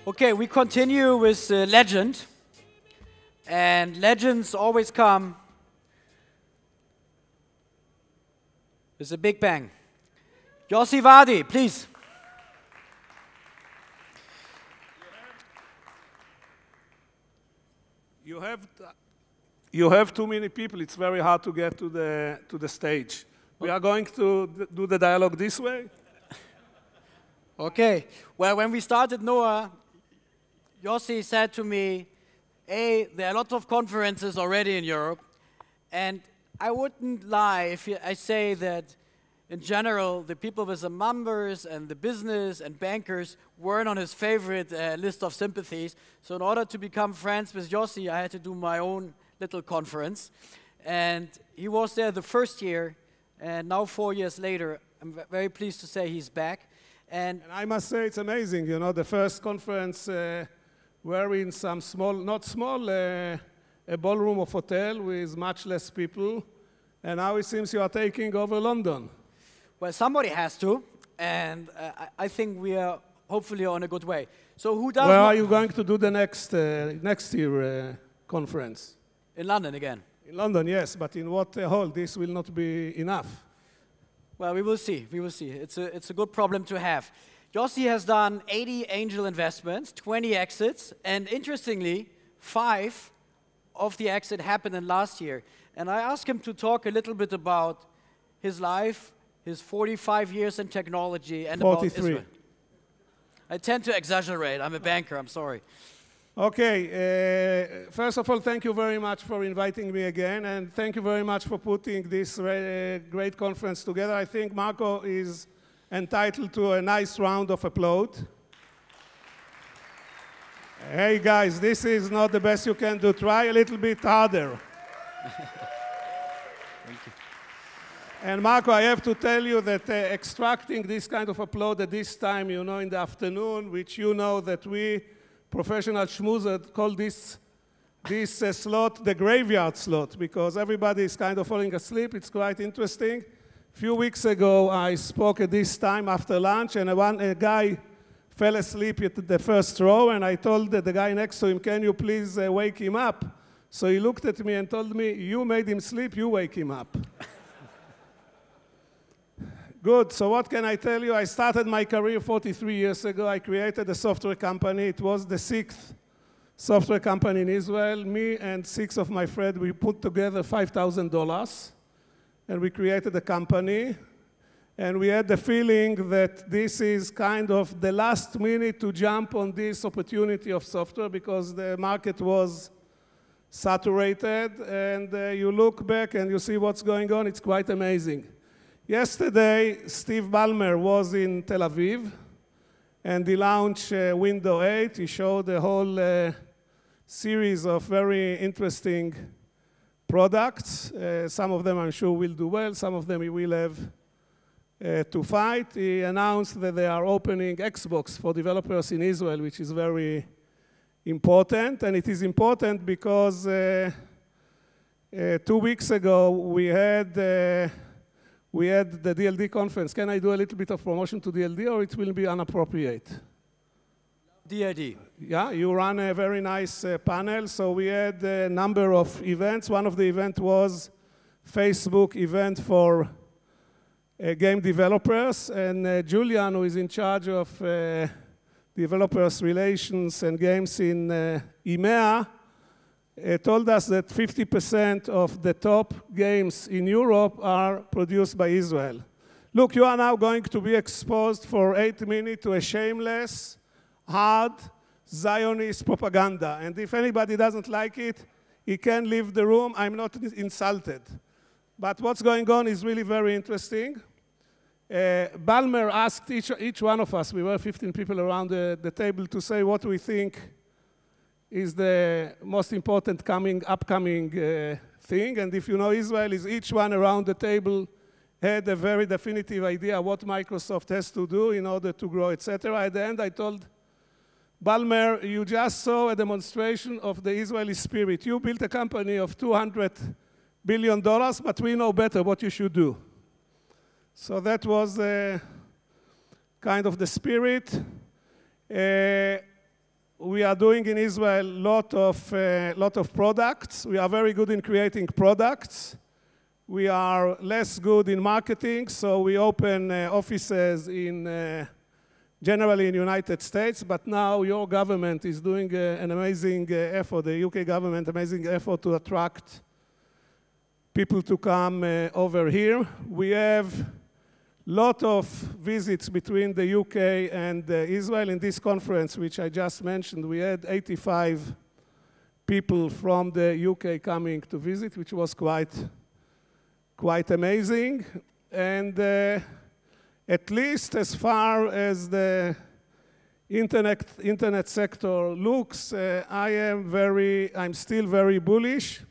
Okay, we continue with legend. And legends always come with a big bang. Yossi Vardi, please. You have too many people. It's very hard to get to the stage. We are going to do the dialogue this way. Okay. Well, when we started NOAH, Yossi said to me, hey, there are lots of conferences already in Europe, and I wouldn't lie if I say that in general, the people with the numbers and the business and bankers weren't on his favorite list of sympathies. So in order to become friends with Yossi, I had to do my own little conference. And he was there the first year, and now 4 years later, I'm very pleased to say he's back. And I must say it's amazing. You know, the first conference were in some small, not small, a ballroom of hotel with much less people. And now it seems you are taking over London. Well, somebody has to, and I think we are hopefully on a good way. So who does? Where are you going to do the next year conference? In London again. In London, yes, but in what hall? This will not be enough. Well, we will see. We will see. It's a good problem to have. Yossi has done 80 angel investments, 20 exits, and interestingly, 5 of the exits happened in last year. And I asked him to talk a little bit about his life, his 45 years in technology, and 43. about Israel. I tend to exaggerate. I'm a banker. I'm sorry. Okay. First of all, thank you very much for inviting me again, and thank you very much for putting this great conference together. I think Marco is entitled to a nice round of applause. Hey, guys, this is not the best you can do. Try a little bit harder. Thank you. And Marco, I have to tell you that extracting this kind of applause at this time, you know, in the afternoon, which you know that we professional schmoozers call this slot the graveyard slot, because everybody is kind of falling asleep. It's quite interesting. A few weeks ago, I spoke at this time after lunch, and a guy fell asleep at the first row, and I told the guy next to him, can you please wake him up? So he looked at me and told me, you made him sleep, you wake him up. Good, so what can I tell you? I started my career 43 years ago. I created a software company. It was the 6th software company in Israel. Me and 6 of my friends, we put together $5,000, and we created a company. And we had the feeling that this is kind of the last minute to jump on this opportunity of software, because the market was saturated. And you look back and you see what's going on. It's quite amazing. Yesterday, Steve Ballmer was in Tel Aviv, and he launched Windows 8. He showed a whole series of very interesting products. Some of them I'm sure will do well. Some of them he will have to fight. He announced that they are opening Xbox for developers in Israel, which is very important. And it is important because 2 weeks ago we had the DLD conference. Can I do a little bit of promotion to DLD, or it will be inappropriate? DLD. Yeah, you run a very nice panel. So we had a number of events. One of the events was Facebook event for game developers. And Julian, who is in charge of developers relations and games in EMEA, told us that 50% of the top games in Europe are produced by Israel. Look, you are now going to be exposed for 8 minutes to a shameless, hard Zionist propaganda. And if anybody doesn't like it, he can leave the room. I'm not insulted. But what's going on is really very interesting. Ballmer asked each one of us, we were 15 people around the table, to say what we think is the most important upcoming thing. And if you know Israel, is each one around the table had a very definitive idea what Microsoft has to do in order to grow, etc. At the end, I told Ballmer, you just saw a demonstration of the Israeli spirit. You built a company of $200 billion, but we know better what you should do. So that was kind of the spirit. we are doing in Israel lot of products. We are very good in creating products. We are less good in marketing, so we open offices in generally in the United States, but now your government is doing an amazing effort, the UK government, amazing effort to attract people to come over here. We have lot of visits between the UK and Israel. In this conference, which I just mentioned, we had 85 people from the UK coming to visit, which was quite amazing. And at least as far as the internet sector looks, I'm still very bullish.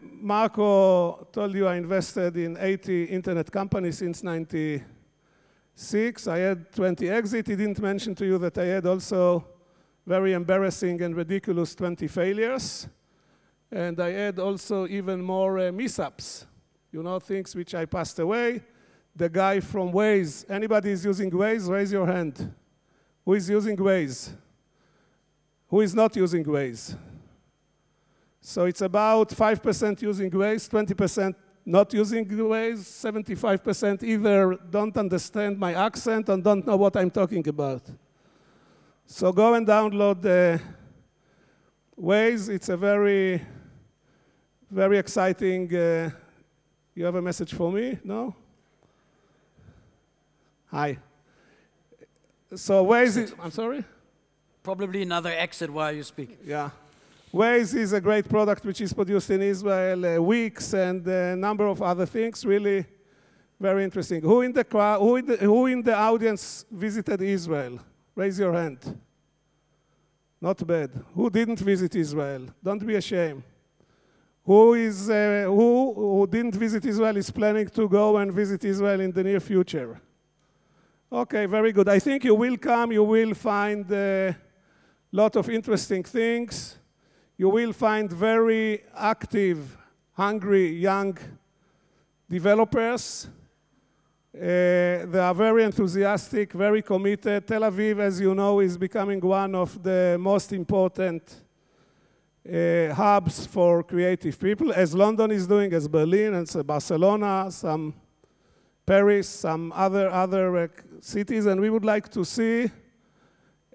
Marco told you I invested in 80 internet companies since '96. I had 20 exits. He didn't mention to you that I had also very embarrassing and ridiculous 20 failures. And I had also even more mishaps. You know, things which I passed away. The guy from Waze. Anybody is using Waze? Raise your hand. Who is using Waze? Who is not using Waze? So it's about 5% using Waze, 20% not using Waze, 75% either don't understand my accent and don't know what I'm talking about. So go and download the Waze. It's a very, very exciting. You have a message for me? No? Hi. So Waze, I'm sorry? Probably another exit while you speak. Yeah. Waze is a great product which is produced in Israel, Wix, and a number of other things. Really very interesting. Who in the crowd, who in the audience visited Israel? Raise your hand. Not bad. Who didn't visit Israel? Don't be ashamed. Who didn't visit Israel is planning to go and visit Israel in the near future? Okay, very good. I think you will come. You will find a lot of interesting things. You will find very active, hungry, young developers. They are very enthusiastic, very committed. Tel Aviv, as you know, is becoming one of the most important hubs for creative people, as London is doing, as Berlin, and Barcelona, some Paris, some other cities. And we would like to see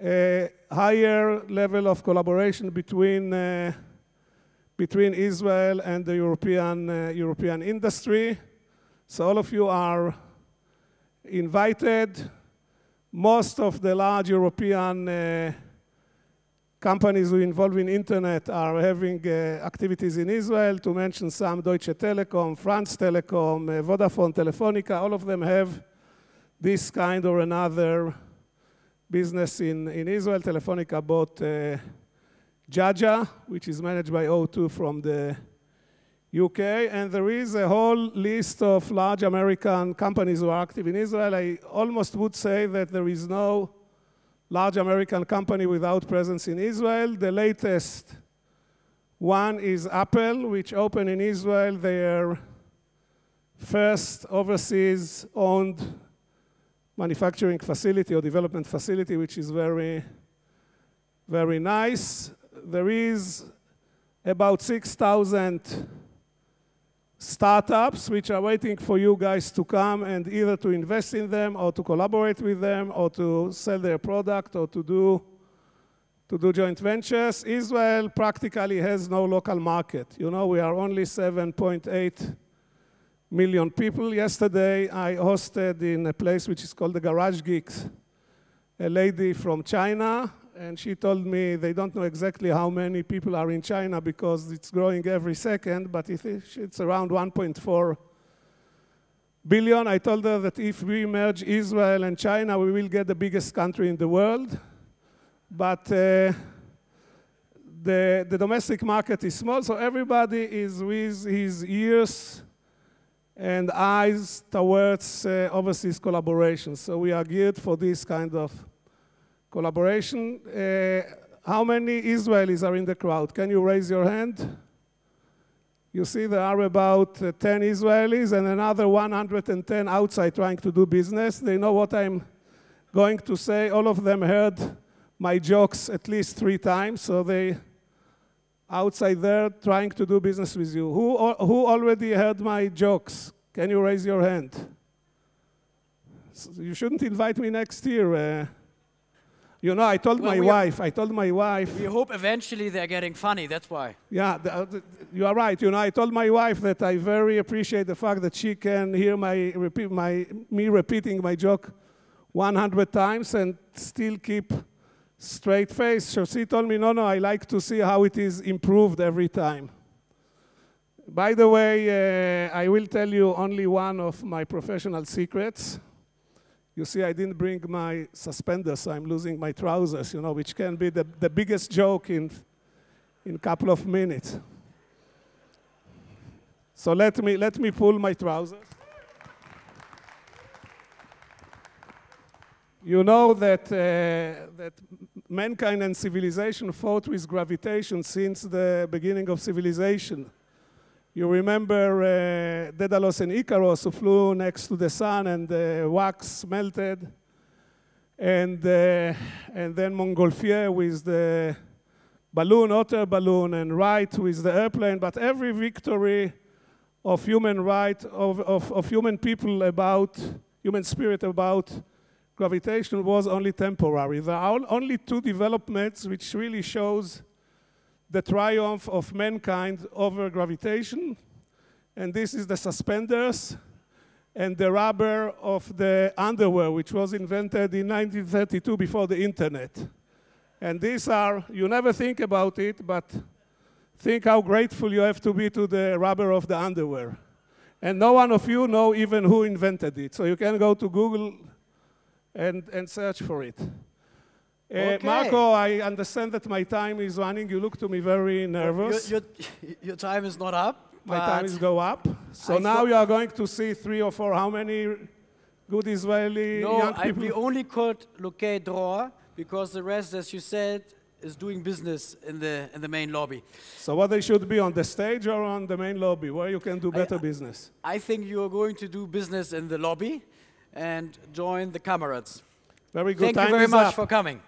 a higher level of collaboration between Israel and the European industry. So all of you are invited. Most of the large European companies who involve in internet are having activities in Israel. To mention some, Deutsche Telekom, France Telecom, Vodafone, Telefonica, all of them have this kind or another business in Israel. Telefonica bought Jaja, which is managed by O2 from the UK. And there is a whole list of large American companies who are active in Israel. I almost would say that there is no large American company without presence in Israel. The latest one is Apple, which opened in Israel their first overseas owned manufacturing facility or development facility, which is very, very nice. There is about 6,000 startups which are waiting for you guys to come and either to invest in them or to collaborate with them or to sell their product or to do joint ventures. Israel practically has no local market. You know, we are only 7.8 million people. Yesterday, I hosted in a place which is called the Garage Geeks, a lady from China, and she told me they don't know exactly how many people are in China because it's growing every second, but it's around 1.4 billion. I told her that if we merge Israel and China, we will get the biggest country in the world. But the domestic market is small, so everybody is with his ears and eyes towards overseas collaboration. So we are geared for this kind of collaboration. How many Israelis are in the crowd? Can you raise your hand? You see there are about 10 Israelis and another 110 outside trying to do business. They know what I'm going to say. All of them heard my jokes at least 3 times, so they outside there trying to do business with you. Who already heard my jokes? Can you raise your hand? So you shouldn't invite me next year. You know, I told my wife. We hope eventually they're getting funny, that's why. Yeah, you are right. You know, I told my wife that I very appreciate the fact that she can hear me repeating my joke 100 times and still keep straight face. So she told me, no, I like to see how it is improved every time. By the way, I will tell you only one of my professional secrets. You see, I didn't bring my suspenders, so I'm losing my trousers, you know, which can be the biggest joke in a couple of minutes. So let me pull my trousers. You know that mankind and civilization fought with gravitation since the beginning of civilization. You remember Daedalus and Icarus, who flew next to the sun and the wax melted. And then Montgolfier with the balloon, otter balloon, and Wright with the airplane. But every victory of human right, of human people about, human spirit about gravitation was only temporary. There are only 2 developments which really shows the triumph of mankind over gravitation, and this is the suspenders and the rubber of the underwear, which was invented in 1932 before the internet. And these are, you never think about it, but think how grateful you have to be to the rubber of the underwear. And no one of you know even who invented it, so you can go to Google and search for it. Okay. Marco, I understand that my time is running. You look to me very nervous. Your time is not up. My time is go up. So now you are going to see 3 or 4, how many good Israeli young people? We only could locate Dror because the rest, as you said, is doing business in the main lobby. So what they should be, on the stage or on the main lobby, where you can do better business? I think you are going to do business in the lobby and join the comrades. Very good. Thank you very much for coming.